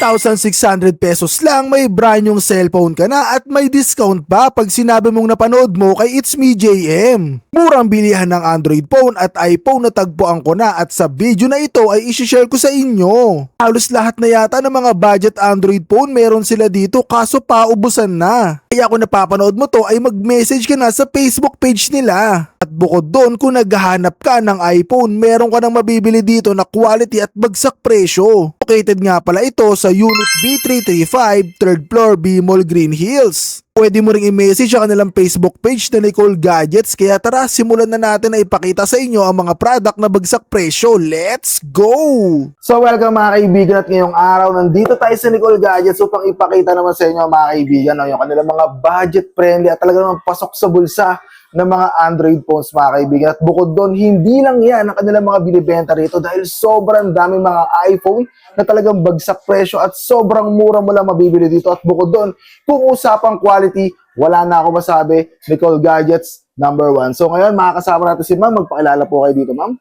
5,600 pesos lang, may brand yung cellphone ka na at may discount pa pag sinabi mong napanood mo kay It's Me JM. Murang bilihan ng Android phone at iPhone na tagpuan ko na at sa video na ito ay isi-share ko sa inyo. Halos lahat na yata ng mga budget Android phone meron sila dito kaso paubusan na. Kaya kung napapanood mo to ay mag-message ka na sa Facebook page nila. At bukod doon, kung naghahanap ka ng iPhone, meron ka nang mabibili dito na quality at bagsak presyo. Located nga pala ito sa Unit B335, 3rd floor, B-Mall, Green Hills. Pwede mo ring i-message ang kanilang Facebook page na Nicole Gadgets, kaya tara simulan na natin na ipakita sa inyo ang mga product na bagsak presyo. Let's go! So welcome mga kaibigan, at ngayong araw nandito tayo sa Nicole Gadgets upang ipakita naman sa inyo mga kaibigan yung kanilang mga budget friendly at talaga naman pasok sa bulsa ng mga Android phones mga kaibigan. At bukod doon, hindi lang yan ang kanilang mga binibenta rito dahil sobrang dami mga iPhone na talagang bagsak presyo at sobrang mura mo lang mabibili dito. At bukod doon, kung usapang quality, wala na ako masabi, Nicole Gadgets #1. So ngayon, makakasama natin si ma'am. Magpakilala po kayo dito, ma'am.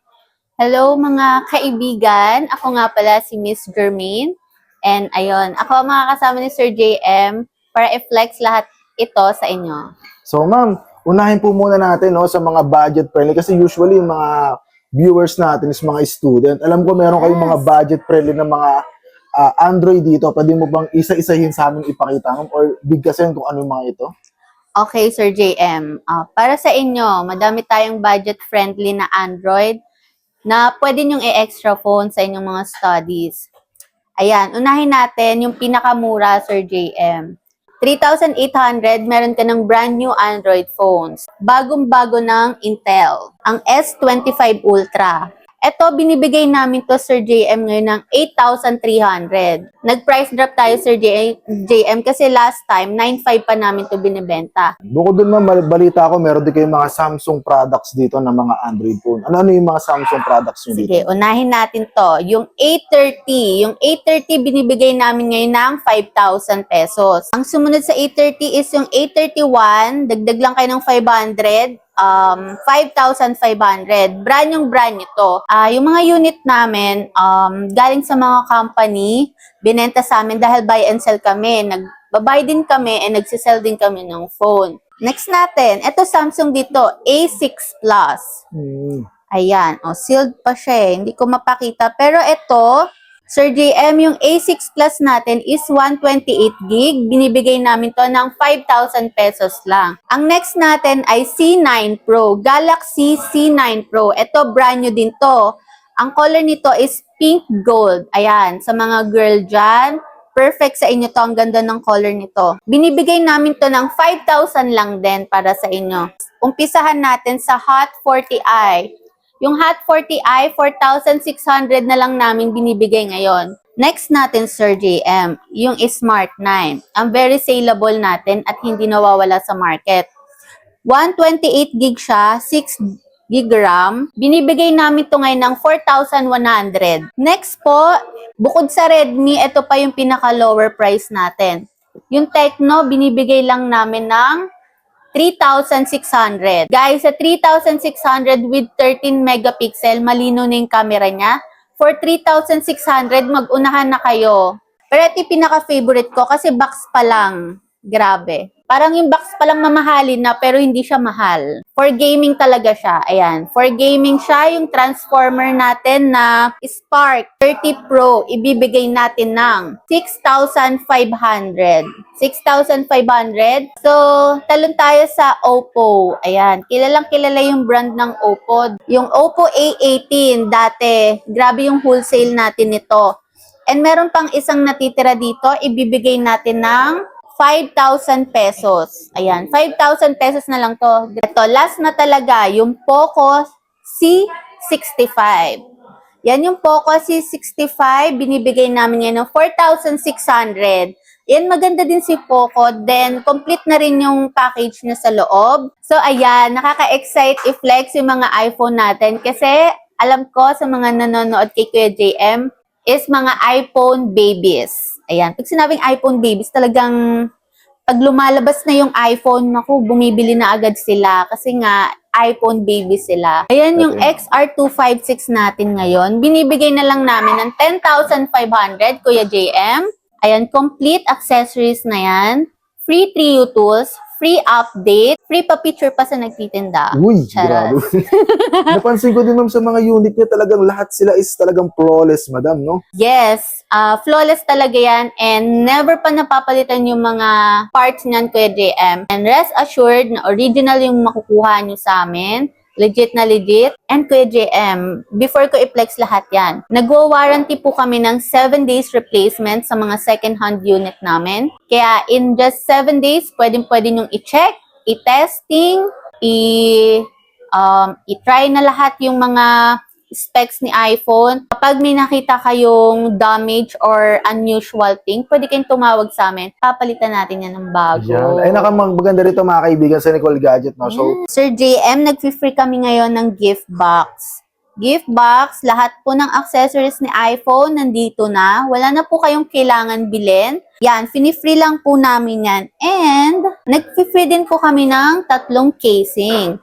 Hello mga kaibigan, ako nga pala si Miss Germaine. And ayun, ako ang makakasama ni Sir JM para i-flex lahat ito sa inyo. So ma'am, unahin po muna natin sa mga budget friendly kasi usually yung mga viewers natin is mga student. Alam ko meron kayong mga budget friendly na mga Android dito. Pwede mo bang isa-isahin sa amin ipakita or bigkasin kung ano yung mga ito? Okay, Sir JM. Para sa inyo, madami tayong budget friendly na Android na pwede nyong i-extra phone sa inyong mga studies. Ayan, unahin natin yung pinakamura, Sir JM. 3,800, meron ka ng brand new Android phones. Bagong-bago ng Intel, ang S25 Ultra. Ito, binibigay namin to Sir JM ngayon ng 8,300. Nag-price drop tayo Sir JM kasi last time, 9,500 pa namin to binibenta. Bukod doon ma'am, balita ko meron din kayong mga Samsung products dito na mga Android phone. Ano yung mga Samsung products nyo dito? Sige, unahin natin to. Yung A30. Yung A30 binibigay namin ngayon ng 5,000 pesos. Ang sumunod sa A30 is yung A31. Dagdag lang kayo ng 500. 5,500. Brand nito. Yung mga unit namin, galing sa mga company, binenta sa amin dahil buy and sell kami. Nagbabuy din kami and nagsisell din kami ng phone. Next natin, ito Samsung dito, A6 Plus. Ayan, sealed pa siya hindi ko mapakita. Pero ito, Sir JM, yung A6 Plus natin is 128 gig. Binibigay namin to ng 5,000 pesos lang. Ang next natin ay C9 Pro. Galaxy C9 Pro. Ito, brand new din to. Ang color nito is pink gold. Ayan, sa mga girl dyan, perfect sa inyo to. Ang ganda ng color nito. Binibigay namin to ng 5,000 lang din para sa inyo. Umpisahan natin sa Hot 40i. Yung Hot 40i, 4,600 na lang namin binibigay ngayon. Next natin, Sir JM, yung Smart 9. Ang very saleable natin at hindi nawawala sa market. 128 gig siya, 6 gig RAM. Binibigay namin to ngayon ng 4,100. Next po, bukod sa Redmi, ito pa yung pinaka-lower price natin. Yung Tecno, binibigay lang namin ng 3,600. Guys, sa 3,600 with 13 megapixel, malino na yung camera niya. For 3,600, mag-unahan na kayo. Pero ito yung pinaka-favorite ko kasi box pa lang. Grabe. Parang yung box pa lang mamahalin na pero hindi siya mahal. For gaming talaga siya. Ayan. For gaming siya, yung transformer natin na Spark 30 Pro, ibibigay natin ng 6,500. 6,500. So, talon tayo sa Oppo. Ayan. Kilalang kilala yung brand ng Oppo. Yung Oppo A18 dati. Grabe yung wholesale natin nito. And meron pang isang natitira dito. Ibibigay natin ng 5,000 pesos. Ayan, 5,000 pesos na lang to. Ito, last na talaga, yung Poco C65. Yan yung Poco C65, binibigay namin yan ng 4,600. Yan, maganda din si Poco. Then, complete na rin yung package niya sa loob. So, ayan, nakaka-excite i-flex yung mga iPhone natin kasi alam ko sa mga nanonood kay Kuya JM is mga iPhone babies. Ayan, pag sinabing iPhone babies, talagang pag lumalabas na yung iPhone, naku, bumibili na agad sila kasi nga iPhone baby sila. Ayan yung XR256 natin ngayon. Binibigay na lang namin ng 10,500, Kuya JM. Ayan, complete accessories na yan. Free 3U tools, free update, free pa picture pa sa nagtitinda. Uy, Charot. grabe. Napansin ko din ma'am sa mga unit niya talagang lahat sila is talagang flawless, madam, no? Yes, flawless talaga yan and never pa napapalitan yung mga parts niyan, Kuya JM. And rest assured na original yung makukuha nyo sa amin. Legit na legit. And Kuya JM, before ko i-flex lahat yan, nagwa-warranty po kami ng 7 days replacement sa mga second-hand unit namin. Kaya in just 7 days, pwede nyong i-check, i-testing, i-try na lahat yung mga specs ni iPhone. Kapag may nakita kayong damage or unusual thing, pwede kayong tumawag sa amin. Papalitan natin yan ng bago. Yan. Ay, nakamaganda rito mga kaibigan sa Nicole Gadget, no? So, Sir JM, nag-free kami ngayon ng gift box. Gift box, lahat po ng accessories ni iPhone nandito na. Wala na po kayong kailangan bilhin. Yan, fini-free lang po namin yan. And, nag-free din po kami ng 3 casing.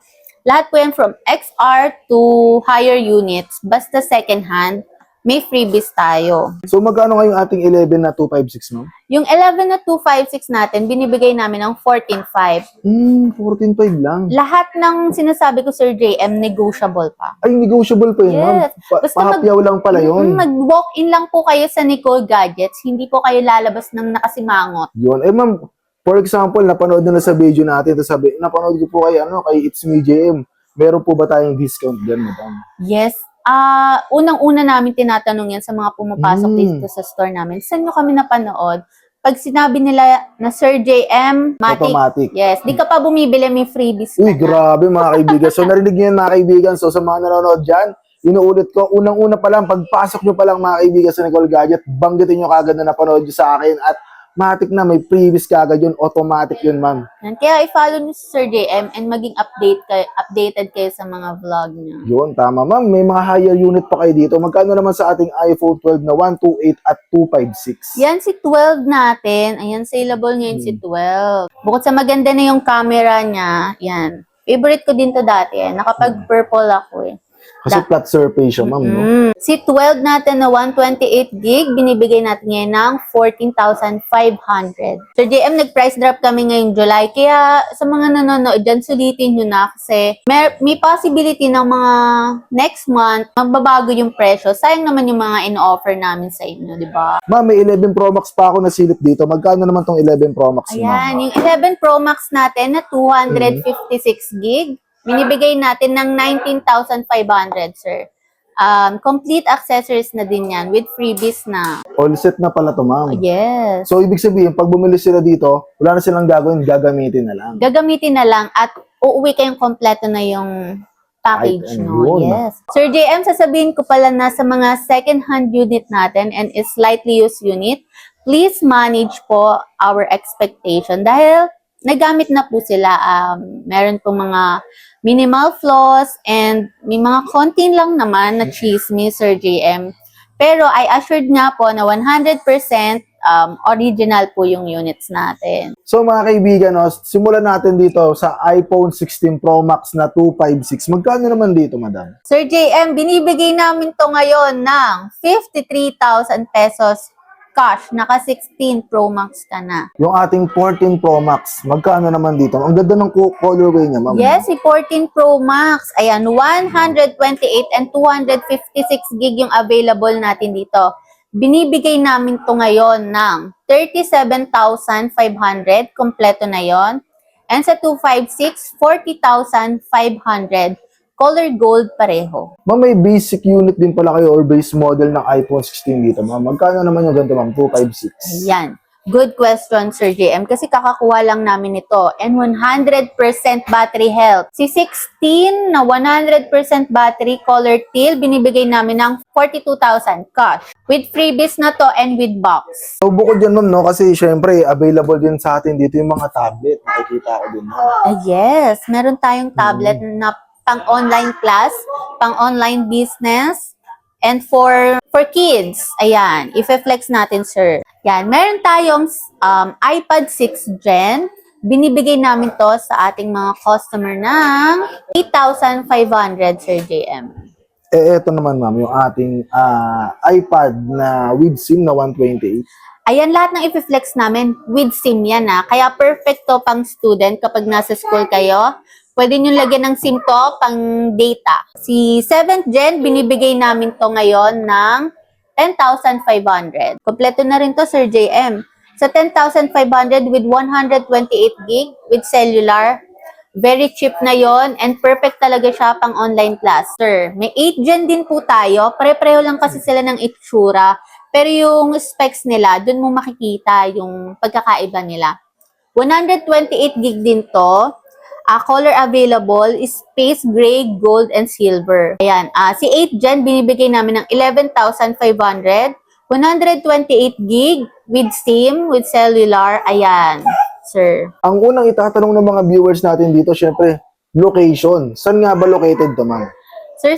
Lahat po yan from XR to higher units. Basta second hand, may freebies tayo. so magkano ngayong ating 11 na 256, ma'am? Yung 11 na 256 natin, binibigay namin ng 14.5. 14.5 lang. Lahat ng sinasabi ko, Sir JM, negotiable pa. Ay, negotiable pa yun, ma'am. Yes. Basta Pahapyaw lang pala yun. Mag-walk-in lang po kayo sa Nicole Gadgets. Hindi po kayo lalabas ng nakasimangot. Yun. Eh, ma'am, for example, napanood na sa video natin, tapos sabi, napanood ko po kay, kay It's Me JM. Meron po ba tayong discount dyan, madam? Yes. Unang-una namin tinatanong yan sa mga pumapasok dito sa store namin. Saan nyo kami napanood? Pag sinabi nila na Sir JM, Automatic. yes, di ka pa bumibili, may freebies ka Uy, na. grabe mga kaibigan. So, narinig niyo yan mga kaibigan. So, sa mga nanonood dyan, inuulit ko, unang-una pa lang, pagpasok nyo pa lang mga kaibigan sa Nicole Gadget, banggitin nyo kagad na napanood nyo sa akin at matik na, may previous kagad yun, automatic yun, ma'am. Yan. Kaya i-follow nyo si Sir JM and maging updated kayo sa mga vlog niya. Yun, tama, ma'am. May mga higher unit pa kayo dito. Magkano naman sa ating iPhone 12 na 128 at 256? Yan si 12 natin. Ayan, saleable ngayon si 12. Bukod sa maganda na yung camera niya, yan. Favorite ko din to dati. Nakapag-purple ako eh. Kasi flat surface siya, ma'am, no? Si 12 natin na 128 gig, binibigay natin ngayon ng 14,500. Sir JM, nag-price drop kami ngayong July. Kaya sa mga nanonood dyan, sulitin nyo na kasi may possibility ng mga next month, magbabago yung presyo. Sayang naman yung mga in-offer namin sa inyo, di ba? Ma'am, may 11 Pro Max pa ako nasilip dito. Magkano naman tong 11 Pro Max, ma'am? Ayan, yung 11 Pro Max natin na 256 gig, binibigay natin ng 19,500, sir. Complete accessories na din yan with freebies na. All set na pala to, ma'am. Yes. So, ibig sabihin, pag bumili sila dito, wala na silang gagawin, gagamitin na lang. Gagamitin na lang at uuwi kayong kompleto na yung package, Ay, no? ayun. Yes. Sir JM, sasabihin ko pala na sa mga second-hand unit natin and is slightly used unit, please manage po our expectation dahil nagamit na po sila. Meron pong mga minimal flaws and may mga konti lang naman na chismis, Sir JM. Pero I assured nga po na 100% original po yung units natin. So mga kaibigan, no, simulan natin dito sa iPhone 16 Pro Max na 256. Magkano naman dito, madam? Sir JM, binibigay namin to ngayon ng 53,000 pesos cash. Naka 16 Pro Max ka na. Yung ating 14 Pro Max, magkano naman dito? Ang ganda ng colorway niya, ma'am. Yes, si 14 Pro Max. Ayan, 128 and 256 gig yung available natin dito. Binibigay namin to ngayon ng 37,500. Kompleto na yon. And sa 256, 40,500. Color gold pareho. Ma'am, may basic unit din pala kayo or base model ng iPhone 16 dito, ma'am. Magkano naman yung ganito, ma'am? 256. Ayan. Good question, Sir JM. Kasi kakakuha lang namin ito. And 100% battery health. Si 16 na 100% battery color teal, binibigay namin ng 42,000 cash. With freebies na to and with box. So, bukod yan, ma'am, no? Kasi, syempre, available din sa atin dito yung mga tablet. Nakikita ko din, ma'am. Yes, meron tayong tablet na pang-online class, pang-online business, and for kids. Ayan, i-flex natin, sir. Yan, meron tayong iPad 6 Gen. Binibigay namin to sa ating mga customer ng 8,500, Sir JM. Eh, eto naman, ma'am, yung ating iPad na with SIM na 128. Ayan, lahat ng i-flex namin with SIM yan Kaya perfect to pang student kapag nasa school kayo. Pwede nyo lagyan ng SIM to pang data. Si 7th Gen, binibigay namin to ngayon ng 10,500. Kompleto na rin to, Sir JM. Sa 10,500 with 128 gig with cellular, very cheap na yon and perfect talaga siya pang online class. Sir, may 8th Gen din po tayo. Pare-pareho lang kasi sila ng itsura. Pero yung specs nila, dun mo makikita yung pagkakaiba nila. 128 gig din to. Color available is space gray, gold, and silver. Ayan. Si 8th Gen, binibigay namin ng 11,500. 128 gig with SIM, with cellular. Ayan, sir. Ang unang itatanong ng mga viewers natin dito, syempre, location. Saan nga ba located to, ma'am? Sir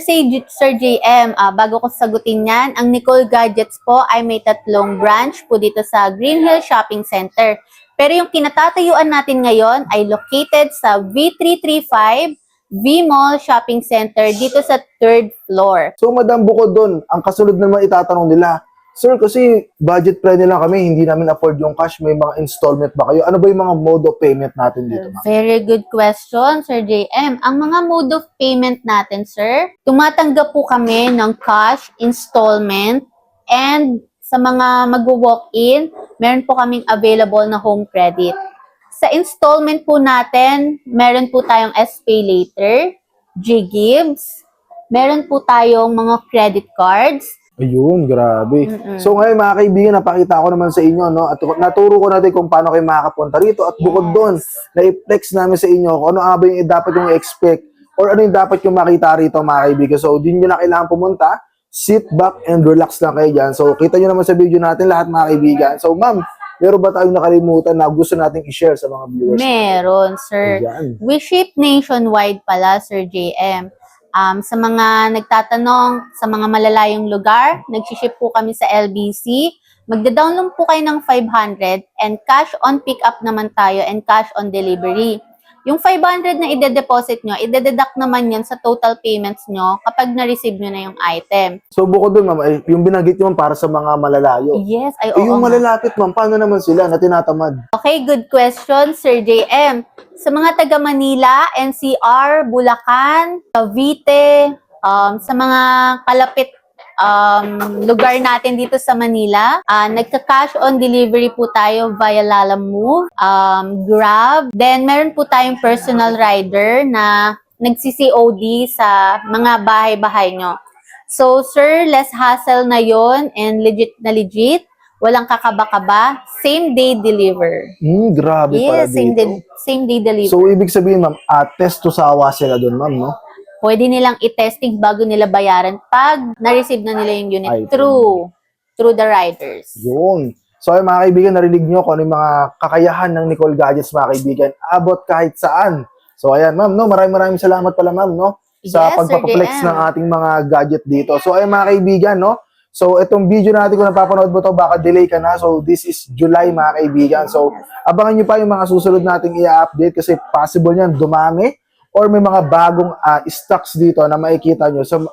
JM, bago ko sagutin yan, ang Nicole Gadgets po ay may 3 branch po dito sa Green Hill Shopping Center. Pero yung kinatatayuan natin ngayon ay located sa V335 V-Mall Shopping Center dito sa 3rd floor. So, madam, bukod doon, ang kasunod naman itatanong nila, Sir, kasi budget friendly lang kami, hindi namin afford yung cash, may mga installment ba kayo? Ano ba yung mga mode of payment natin dito, ma'am? Very good question, Sir JM. Ang mga mode of payment natin, sir, tumatanggap po kami ng cash, installment, and sa mga mag-walk-in, meron po kaming available na home credit. Sa installment po natin, meron po tayong SPay Later, G-Gives, meron po tayong mga credit cards. Ayun, grabe. So ngayon mga kaibigan, napakita ko naman sa inyo, no? At naturo ko natin kung paano kayo makakapunta rito. At bukod doon, na-flex namin sa inyo kung ano ba yung dapat yung expect or ano yung dapat yung makita rito mga kaibigan. So di nyo na kailangan pumunta, sit back and relax lang kayo dyan. So kita nyo naman sa video natin lahat mga kaibigan. So ma'am, meron ba tayong nakalimutan na gusto nating i-share sa mga viewers? Meron, sir. Ayan. We ship nationwide pala, Sir JM. Sa mga nagtatanong sa mga malalayong lugar, nagsiship po kami sa LBC. Magda-download po kayo ng 500 and cash on pick-up naman tayo and cash on delivery. Yung 500 na ide-deposit nyo, ide-deduct naman yan sa total payments nyo kapag na-receive nyo na yung item. So bukod doon ma'am, yung binanggit nyo ma'am para sa mga malalayo. Yes, ay oo Yung nga. malalapit ma'am, paano naman sila na tinatamad? Okay, good question, Sir JM. Sa mga taga Manila, NCR, Bulacan, Cavite, sa mga kalapit lugar natin dito sa Manila, nagka-cash on delivery po tayo via Lalamove, Grab. Then, meron po tayong personal rider na nagsi-COD sa mga bahay-bahay nyo. So, sir, less hassle na yon and legit na legit. Walang kakaba-kaba. Same day deliver. Grabe pala Yes, dito. same day deliver. So, ibig sabihin, ma'am, test to sawa sila doon, ma'am, no? Pwede nilang i-testing bago nila bayaran pag na-receive na nila yung unit Item. through the riders. Yun. So, ay, mga kaibigan, narinig nyo kung ano yung mga kakayahan ng Nicole Gadgets, mga kaibigan. Abot kahit saan. So, ayan, ma'am, no? Maraming salamat pala, ma'am, no? Sa Yes, Sir pagpapaflex JM. ng ating mga gadget dito. So, ay, mga kaibigan, no? So, itong video natin, kung napapanood mo to, baka delay ka na. So, this is July, mga kaibigan. So, abangan nyo pa yung mga susunod nating i-update kasi possible yan dumami or may mga bagong stocks dito na makikita nyo sa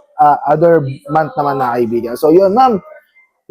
other month naman, mga kaibigan. So, yun, ma'am.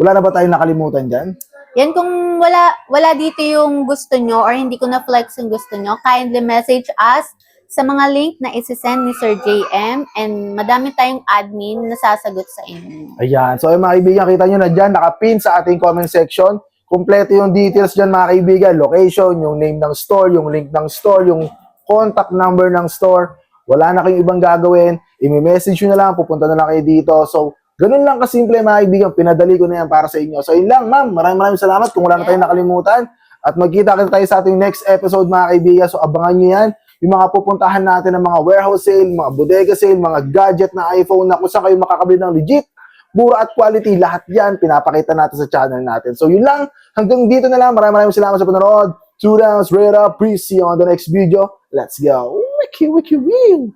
Wala na ba tayong nakalimutan dyan? Yan, kung wala dito yung gusto nyo or hindi ko na-flex yung gusto nyo, kindly message us sa mga link na isi-send ni Sir JM and madami tayong admin na sasagot sa inyo. Ayan. So, ay, mga kaibigan, kita nyo na dyan, nakapin sa ating comment section. Kompleto yung details dyan, mga kaibigan. Location, yung name ng store, yung link ng store, yung contact number ng store. Wala na kayong ibang gagawin. I-message nyo na lang, pupunta na lang kayo dito. So, ganun lang kasimple, mga kaibigan. Pinadali ko na yan para sa inyo. So, yun lang, ma'am. Maraming salamat kung wala na tayong nakalimutan. At magkita-kita tayo sa ating next episode, mga kaibigan. So, abangan nyo yan. Yung mga pupuntahan natin ng mga warehouse sale, mga bodega sale, mga gadget na iPhone na kung saan kayo makakabili ng legit, mura at quality, lahat yan pinapakita natin sa channel natin. So yun lang, hanggang dito na lang. Maraming salamat sa panonood. 2 rounds, Rera, please see you on the next video. Let's go. Wiki, wiki, wiki.